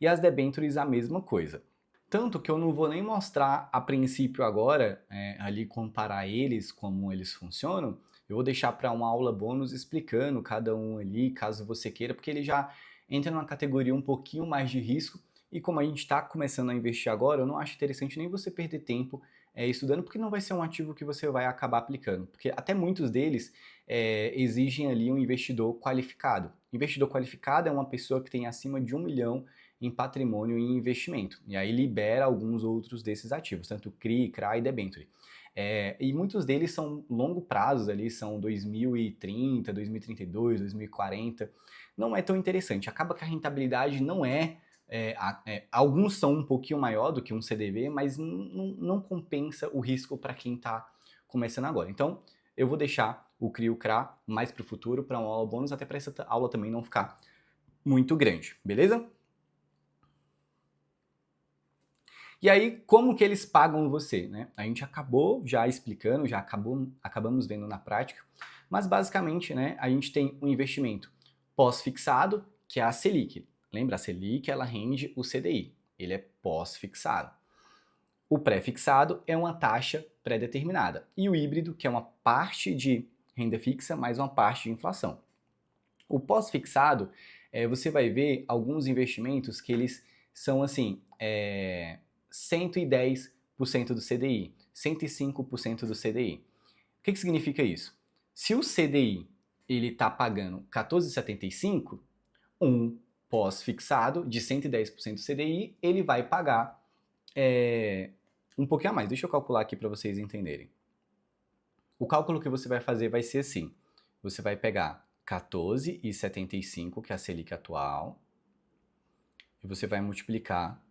E as debêntures a mesma coisa. Tanto que eu não vou nem mostrar a princípio agora, ali comparar eles, como eles funcionam. Eu vou deixar para uma aula bônus explicando cada um ali, caso você queira, porque ele já entra numa categoria um pouquinho mais de risco. E como a gente está começando a investir agora, eu não acho interessante nem você perder tempo estudando, porque não vai ser um ativo que você vai acabar aplicando. Porque até muitos deles exigem ali um investidor qualificado. Investidor qualificado é uma pessoa que tem acima de 1 milhão em patrimônio e investimento. E aí libera alguns outros desses ativos, tanto CRI, CRA e debenture. E muitos deles são longo prazos ali, são 2030, 2032, 2040. Não é tão interessante. Acaba que a rentabilidade não alguns são um pouquinho maior do que um CDB, mas não compensa o risco para quem está começando agora. Então, eu vou deixar o CRI e o CRA mais para o futuro, para uma aula bônus, até para essa aula também não ficar muito grande, beleza? E aí, como que eles pagam você, né? A gente acabou já explicando, acabamos vendo na prática, mas basicamente, né, a gente tem um investimento pós-fixado, que é a Selic. Lembra, a Selic, ela rende o CDI, ele é pós-fixado. O pré-fixado é uma taxa pré-determinada. E o híbrido, que é uma parte de renda fixa mais uma parte de inflação. O pós-fixado, você vai ver alguns investimentos que eles são assim, 110% do CDI, 105% do CDI. O que significa isso? Se o CDI ele está pagando 14,75, um pós-fixado de 110% do CDI, ele vai pagar um pouquinho a mais. Deixa eu calcular aqui para vocês entenderem. O cálculo que você vai fazer vai ser assim. Você vai pegar 14,75, que é a Selic atual, e você vai multiplicar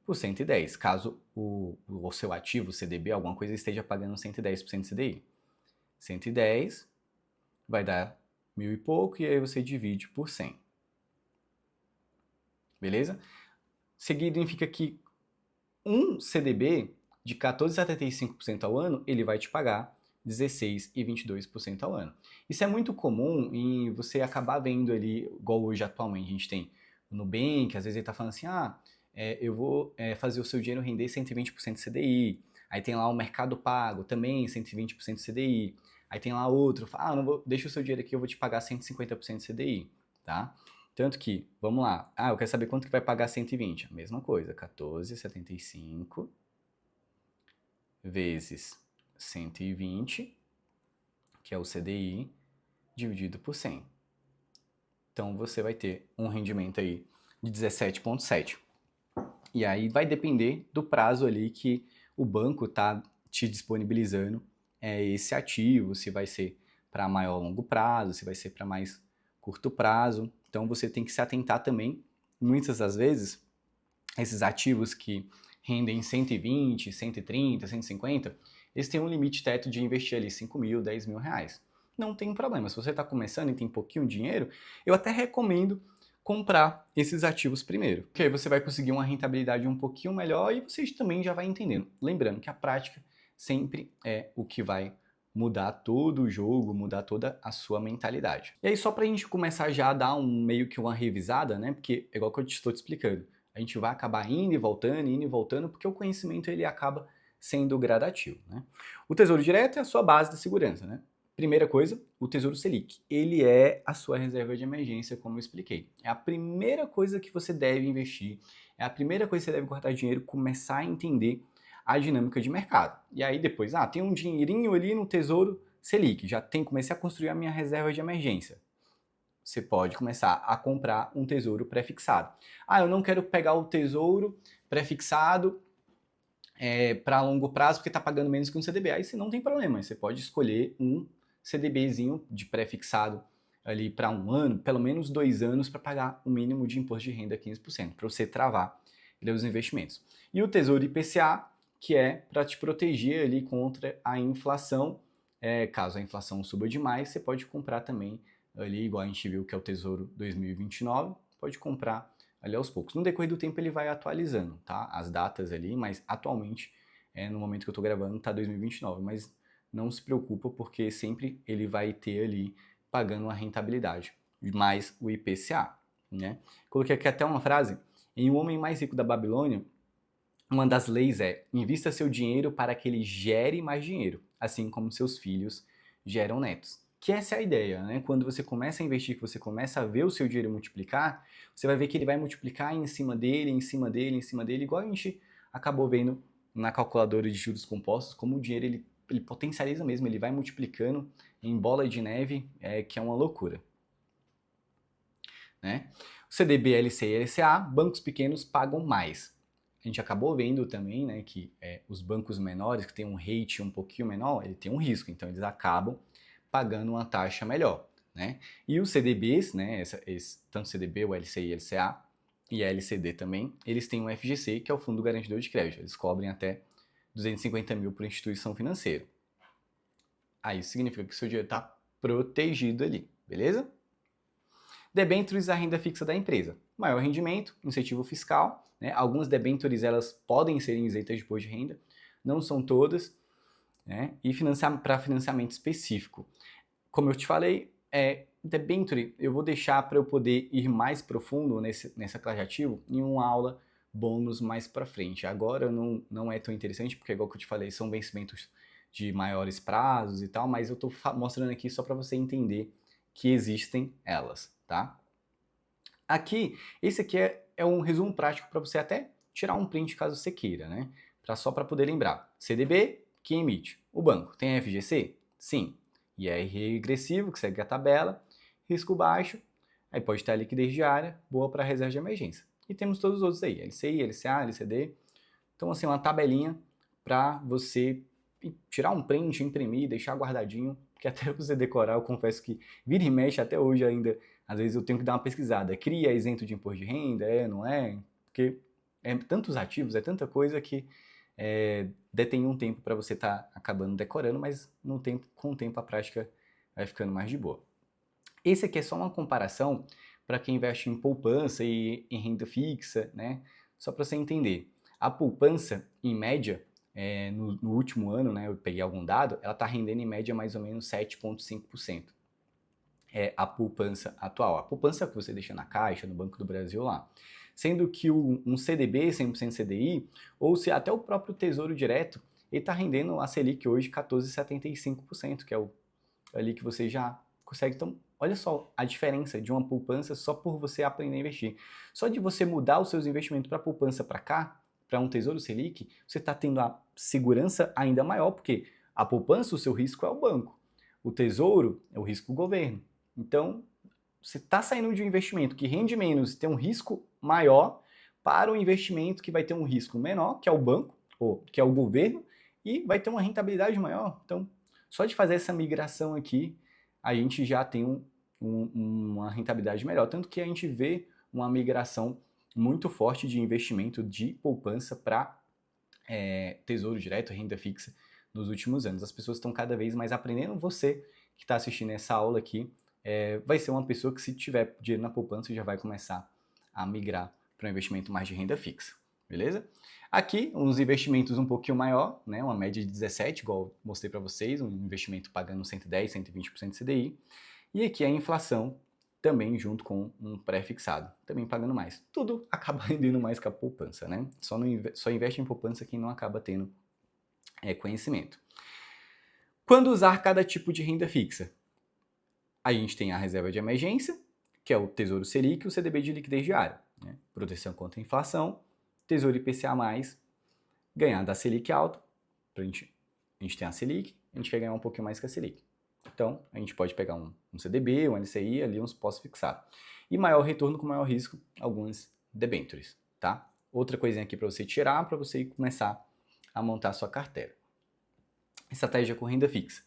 por 110, caso o seu ativo, o CDB, alguma coisa, esteja pagando 110% de CDI. 110 vai dar 1.000 e pouco, e aí você divide por 100. Beleza? Significa que um CDB de 14,75% ao ano, ele vai te pagar 16,22% ao ano. Isso é muito comum em você acabar vendo ali, igual hoje atualmente, a gente tem o Nubank, às vezes ele está falando assim, eu vou fazer o seu dinheiro render 120% CDI. Aí tem lá o Mercado Pago, também 120% CDI. Aí tem lá outro, não vou, deixa o seu dinheiro aqui, eu vou te pagar 150% CDI, tá? Tanto que, vamos lá, eu quero saber quanto que vai pagar 120. A mesma coisa, 14,75 vezes 120, que é o CDI, dividido por 100. Então você vai ter um rendimento aí de 17,7. E aí vai depender do prazo ali que o banco está te disponibilizando esse ativo, se vai ser para maior ou longo prazo, se vai ser para mais curto prazo. Então você tem que se atentar também, muitas das vezes, esses ativos que rendem 120, 130, 150, eles têm um limite teto de investir ali 5 mil, 10 mil reais. Não tem problema, se você está começando e tem pouquinho dinheiro, eu até recomendo comprar esses ativos primeiro, porque aí você vai conseguir uma rentabilidade um pouquinho melhor e você também já vai entendendo. Lembrando que a prática sempre é o que vai mudar todo o jogo, mudar toda a sua mentalidade. E aí só para a gente começar já a dar meio que uma revisada, né? Porque é igual que eu estou te explicando, a gente vai acabar indo e voltando, porque o conhecimento ele acaba sendo gradativo, né? O Tesouro Direto é a sua base de segurança, né? Primeira coisa, o Tesouro Selic. Ele é a sua reserva de emergência, como eu expliquei. É a primeira coisa que você deve investir, é a primeira coisa que você deve guardar dinheiro, começar a entender a dinâmica de mercado. E aí depois, tem um dinheirinho ali no Tesouro Selic, comecei a construir a minha reserva de emergência. Você pode começar a comprar um tesouro pré-fixado. Eu não quero pegar o tesouro pré-fixado para longo prazo porque está pagando menos que um CDB. Aí você não tem problema, você pode escolher um CDBzinho de pré-fixado ali para um ano, pelo menos 2 anos, para pagar o mínimo de imposto de renda 15%, para você travar os investimentos. E o Tesouro IPCA, que é para te proteger ali contra a inflação. Caso a inflação suba demais, você pode comprar também ali, igual a gente viu que é o Tesouro 2029, pode comprar ali aos poucos. No decorrer do tempo ele vai atualizando, tá? As datas ali, mas atualmente, no momento que eu estou gravando, está 2029, mas não se preocupa porque sempre ele vai ter ali pagando uma rentabilidade, mais o IPCA, né? Coloquei aqui até uma frase, em O Homem Mais Rico da Babilônia, uma das leis é, invista seu dinheiro para que ele gere mais dinheiro, assim como seus filhos geram netos. Que essa é a ideia, né? Quando você começa a investir, que você começa a ver o seu dinheiro multiplicar, você vai ver que ele vai multiplicar em cima dele, em cima dele, em cima dele, igual a gente acabou vendo na calculadora de juros compostos, como o dinheiro ele potencializa mesmo, ele vai multiplicando em bola de neve, que é uma loucura. Né? O CDB, LC e LCA, bancos pequenos pagam mais. A gente acabou vendo também, né, que os bancos menores, que têm um rate um pouquinho menor, ele tem um risco, então eles acabam pagando uma taxa melhor, né? E os CDBs, né, tanto CDB, o LC e LCA, e a LCD também, eles têm um FGC, que é o Fundo Garantidor de Crédito. Eles cobrem até 250 mil por instituição financeira. Aí isso significa que o seu dinheiro está protegido ali, beleza? Debêntures, a renda fixa da empresa. Maior rendimento, incentivo fiscal, né? Algumas debêntures elas podem ser isentas de imposto de renda, não são todas, né? E para financiamento específico. Como eu te falei, debenture eu vou deixar para eu poder ir mais profundo nessa classe de ativo em uma aula bônus mais para frente. Agora não é tão interessante, porque igual que eu te falei, são vencimentos de maiores prazos e tal, mas eu estou mostrando aqui só para você entender que existem elas, tá? Aqui, esse aqui é um resumo prático para você até tirar um print caso você queira, né? Só para poder lembrar. CDB, quem emite? O banco. Tem FGC? Sim. IR regressivo, que segue a tabela. Risco baixo, aí pode ter a liquidez diária, boa para reserva de emergência. E temos todos os outros aí, LCI, LCA, LCD. Então, assim, uma tabelinha para você tirar um print, imprimir, deixar guardadinho, que até você decorar, eu confesso que vira e mexe até hoje ainda, às vezes eu tenho que dar uma pesquisada. CRI é isento de imposto de renda? Não é? Porque é tantos ativos, é tanta coisa que detém um tempo para você estar acabando decorando, mas com o tempo a prática vai ficando mais de boa. Esse aqui é só uma comparação para quem investe em poupança e em renda fixa, né? Só para você entender. A poupança, em média, no último ano, né, eu peguei algum dado, ela está rendendo em média mais ou menos 7,5%. É a poupança atual. A poupança que você deixa na Caixa, no Banco do Brasil lá. Sendo que um CDB, 100% CDI, ou se até o próprio Tesouro Direto, ele está rendendo a Selic hoje 14,75%, que é ali que você já consegue. Então, olha só a diferença de uma poupança só por você aprender a investir. Só de você mudar os seus investimentos para poupança para cá, para um Tesouro Selic, você está tendo a segurança ainda maior, porque a poupança, o seu risco é o banco. O tesouro é o risco do governo. Então, você está saindo de um investimento que rende menos e tem um risco maior para um investimento que vai ter um risco menor, que é o banco, ou que é o governo, e vai ter uma rentabilidade maior. Então, só de fazer essa migração aqui, a gente já tem uma rentabilidade melhor. Tanto que a gente vê uma migração muito forte de investimento de poupança para tesouro direto, renda fixa nos últimos anos. As pessoas estão cada vez mais aprendendo. Você que está assistindo essa aula aqui vai ser uma pessoa que, se tiver dinheiro na poupança, já vai começar a migrar para um investimento mais de renda fixa. Beleza? Aqui, uns investimentos um pouquinho maior, né? Uma média de 17, igual eu mostrei para vocês, um investimento pagando 110, 120% de CDI. E aqui a inflação, também junto com um pré-fixado, também pagando mais. Tudo acaba rendendo mais que a poupança, né? Só investe em poupança quem não acaba tendo conhecimento. Quando usar cada tipo de renda fixa? A gente tem a reserva de emergência, que é o Tesouro Selic e o CDB de liquidez diária. Né? Proteção contra a inflação, Tesouro IPCA+, ganhar da Selic alta, a gente tem a Selic, a gente quer ganhar um pouquinho mais que a Selic. Então, a gente pode pegar um CDB, um LCI, ali uns pós-fixados. E maior retorno com maior risco, alguns debêntures, tá? Outra coisinha aqui para você tirar, para você começar a montar a sua carteira. Estratégia com renda fixa.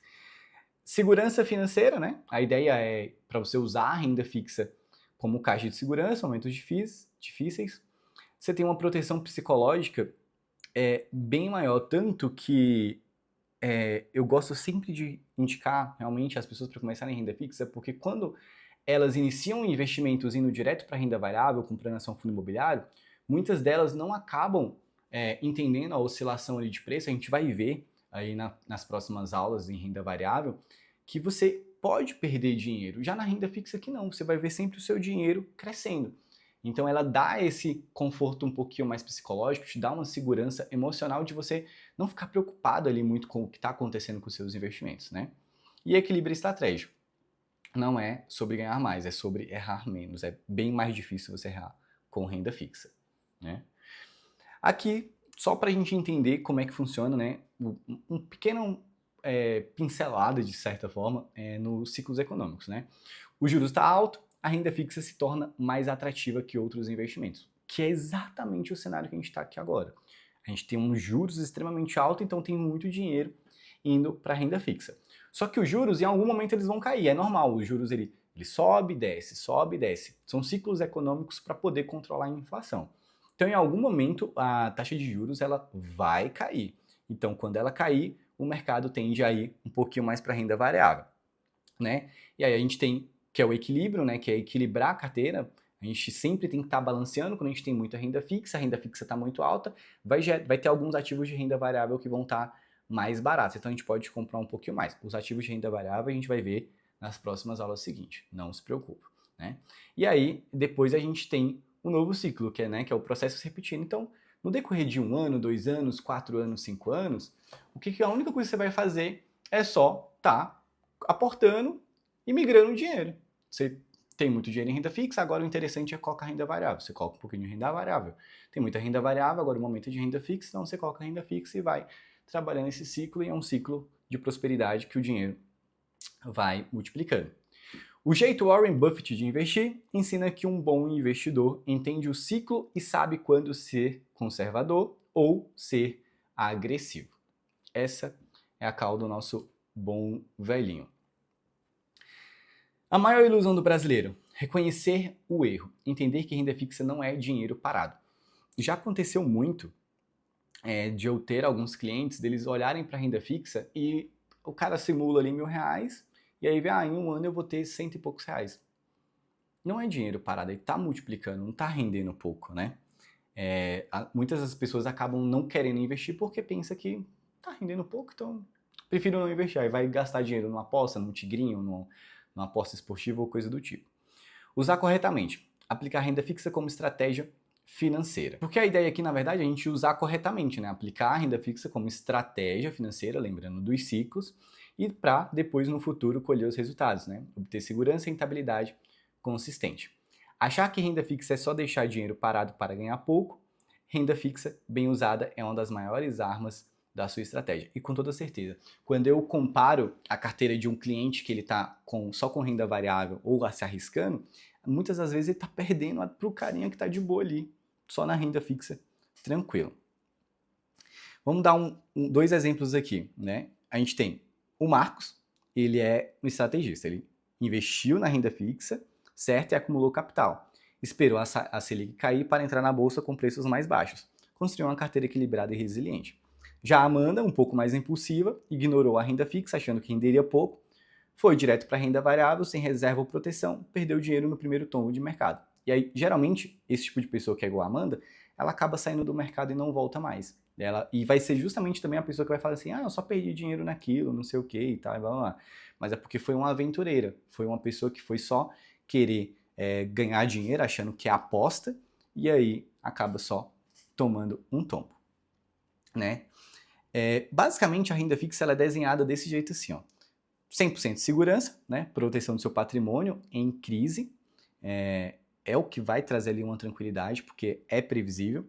Segurança financeira, né? A ideia é para você usar a renda fixa como caixa de segurança, momentos difíceis. Você tem uma proteção psicológica bem maior, tanto que eu gosto sempre de indicar realmente as pessoas para começarem em renda fixa, porque quando elas iniciam investimentos indo direto para renda variável, comprando ação fundo imobiliário, muitas delas não acabam entendendo a oscilação ali de preço. A gente vai ver aí nas próximas aulas em renda variável que você pode perder dinheiro. Já na renda fixa que não, você vai ver sempre o seu dinheiro crescendo. Então ela dá esse conforto um pouquinho mais psicológico, te dá uma segurança emocional de você não ficar preocupado ali muito com o que está acontecendo com os seus investimentos, né? E equilíbrio estratégico. Não é sobre ganhar mais, é sobre errar menos. É bem mais difícil você errar com renda fixa, né? Aqui, só para a gente entender como é que funciona, né? Um pequeno pincelada, de certa forma, nos ciclos econômicos, né? O juros está alto, a renda fixa se torna mais atrativa que outros investimentos, que é exatamente o cenário que a gente está aqui agora. A gente tem uns juros extremamente altos, então tem muito dinheiro indo para a renda fixa. Só que os juros, em algum momento, eles vão cair, é normal. Os juros, ele sobe, desce, sobe, desce. São ciclos econômicos para poder controlar a inflação. Então, em algum momento, a taxa de juros ela vai cair. Então, quando ela cair, o mercado tende a ir um pouquinho mais para a renda variável, né? E aí a gente tem que é o equilíbrio, né, que é equilibrar a carteira. A gente sempre tem que estar balanceando quando a gente tem muita renda fixa, a renda fixa está muito alta, vai ter alguns ativos de renda variável que vão estar mais baratos, então a gente pode comprar um pouquinho mais. Os ativos de renda variável a gente vai ver nas próximas aulas seguintes, não se preocupe, né? E aí, depois a gente tem o novo ciclo, que é o processo se repetindo. Então, no decorrer de 1 ano, 2 anos, 4 anos, 5 anos, a única coisa que você vai fazer é só aportando e migrando dinheiro. Você tem muito dinheiro em renda fixa, agora o interessante é colocar renda variável. Você coloca um pouquinho de renda variável. Tem muita renda variável, agora o momento é de renda fixa, então você coloca renda fixa e vai trabalhando esse ciclo, e é um ciclo de prosperidade que o dinheiro vai multiplicando. O jeito Warren Buffett de investir ensina que um bom investidor entende o ciclo e sabe quando ser conservador ou ser agressivo. Essa é a causa do nosso bom velhinho. A maior ilusão do brasileiro: reconhecer o erro, entender que renda fixa não é dinheiro parado. Já aconteceu muito de eu ter alguns clientes, deles olharem para a renda fixa e o cara simula ali R$1.000 e aí em 1 ano eu vou ter 100 e poucos reais. Não é dinheiro parado, ele está multiplicando, não está rendendo pouco, né? Muitas das pessoas acabam não querendo investir porque pensa que está rendendo pouco, então prefiro não investir. Aí vai gastar dinheiro numa aposta, num tigrinho, numa aposta esportiva ou coisa do tipo. Usar corretamente. Aplicar renda fixa como estratégia financeira. Porque a ideia aqui, na verdade, é a gente usar corretamente, né? Aplicar a renda fixa como estratégia financeira, lembrando dos ciclos, e para depois, no futuro, colher os resultados, né? Obter segurança e rentabilidade consistente. Achar que renda fixa é só deixar dinheiro parado para ganhar pouco, renda fixa bem usada é uma das maiores armas da sua estratégia. E com toda certeza, quando eu comparo a carteira de um cliente que ele está só com renda variável ou se arriscando, muitas das vezes ele está perdendo para o carinha que está de boa ali, só na renda fixa, tranquilo. Vamos dar dois exemplos aqui, né? A gente tem o Marcos, ele é um estrategista, ele investiu na renda fixa, certo? E acumulou capital. Esperou a Selic cair para entrar na bolsa com preços mais baixos. Construiu uma carteira equilibrada e resiliente. Já a Amanda, um pouco mais impulsiva, ignorou a renda fixa, achando que renderia pouco, foi direto para a renda variável, sem reserva ou proteção, perdeu dinheiro no primeiro tombo de mercado. E aí, geralmente, esse tipo de pessoa que é igual a Amanda, ela acaba saindo do mercado e não volta mais. E vai ser justamente também a pessoa que vai falar assim, eu só perdi dinheiro naquilo, não sei o que e tal, e blá, blá, blá. Mas é porque foi uma aventureira, foi uma pessoa que foi só querer ganhar dinheiro, achando que é aposta, e aí acaba só tomando um tombo, né? Basicamente, a renda fixa ela é desenhada desse jeito assim, ó. 100% de segurança, né? Proteção do seu patrimônio em crise, é o que vai trazer ali uma tranquilidade, porque é previsível.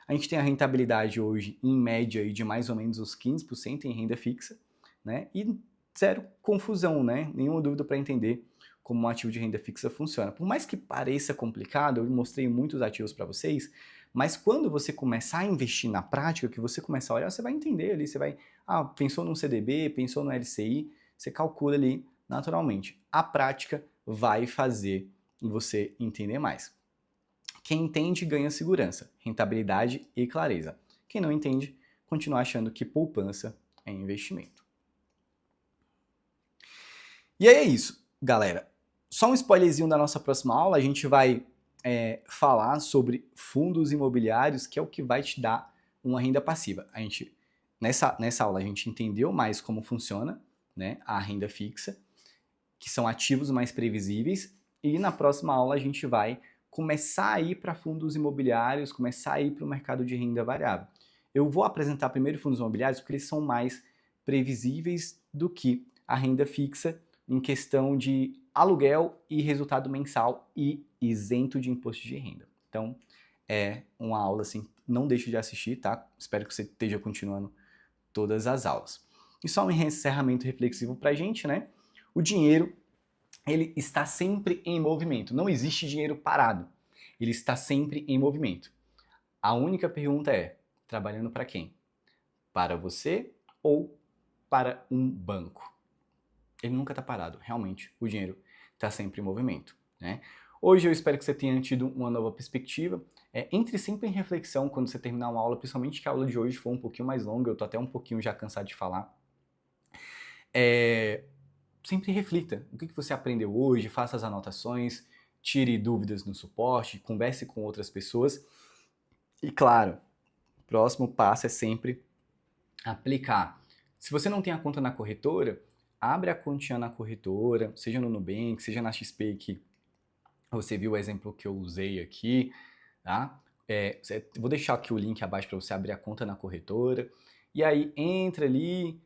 A gente tem a rentabilidade hoje, em média, aí, de mais ou menos os 15% em renda fixa, né? E zero confusão, né? Nenhuma dúvida para entender como um ativo de renda fixa funciona. Por mais que pareça complicado, eu mostrei muitos ativos para vocês, mas quando você começar a investir na prática, que você começar a olhar, você vai entender ali, você vai, pensou num CDB, pensou no LCI, você calcula ali naturalmente. A prática vai fazer você entender mais. Quem entende ganha segurança, rentabilidade e clareza. Quem não entende, continua achando que poupança é investimento. E aí é isso, galera. Só um spoilerzinho da nossa próxima aula, a gente vai falar sobre fundos imobiliários, que é o que vai te dar uma renda passiva. Nessa aula a gente entendeu mais como funciona, né, a renda fixa, que são ativos mais previsíveis, e na próxima aula a gente vai começar a ir para fundos imobiliários, começar a ir para o mercado de renda variável. Eu vou apresentar primeiro fundos imobiliários porque eles são mais previsíveis do que a renda fixa em questão de aluguel e resultado mensal e isento de imposto de renda. Então, é uma aula assim, não deixe de assistir, tá? Espero que você esteja continuando todas as aulas. E só um encerramento reflexivo para a gente, né? O dinheiro, ele está sempre em movimento. Não existe dinheiro parado. Ele está sempre em movimento. A única pergunta é, trabalhando para quem? Para você ou para um banco? Ele nunca está parado. Realmente, o dinheiro está sempre em movimento, né? Hoje eu espero que você tenha tido uma nova perspectiva. Entre sempre em reflexão quando você terminar uma aula, principalmente que a aula de hoje foi um pouquinho mais longa, eu estou até um pouquinho já cansado de falar. sempre reflita. O que você aprendeu hoje? Faça as anotações, tire dúvidas no suporte, converse com outras pessoas. E claro, o próximo passo é sempre aplicar. Se você não tem a conta na corretora, abre a continha na corretora, seja no Nubank, seja na XP, que você viu o exemplo que eu usei aqui, tá? Vou deixar aqui o link abaixo para você abrir a conta na corretora. E aí entra ali,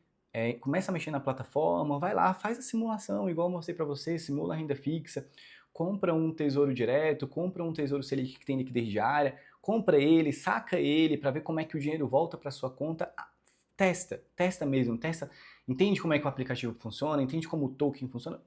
começa a mexer na plataforma, vai lá, faz a simulação, igual eu mostrei para você, simula a renda fixa, compra um tesouro direto, compra um tesouro Selic que tem liquidez diária, compra ele, saca ele para ver como é que o dinheiro volta para sua conta. Testa mesmo, entende como é que o aplicativo funciona, entende como o token funciona,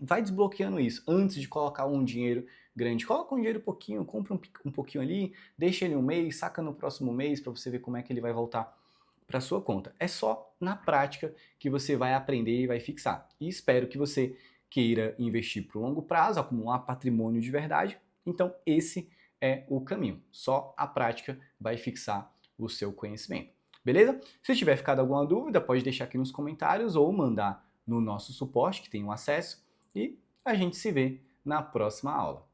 vai desbloqueando isso antes de colocar um dinheiro grande. Coloca um dinheiro pouquinho, compra um pouquinho ali, deixa ele um mês, saca no próximo mês para você ver como é que ele vai voltar para sua conta. É só na prática que você vai aprender e vai fixar. E espero que você queira investir para o longo prazo, acumular patrimônio de verdade. Então esse é o caminho. Só a prática vai fixar o seu conhecimento. Beleza? Se tiver ficado alguma dúvida, pode deixar aqui nos comentários ou mandar no nosso suporte, que tem um acesso, e a gente se vê na próxima aula.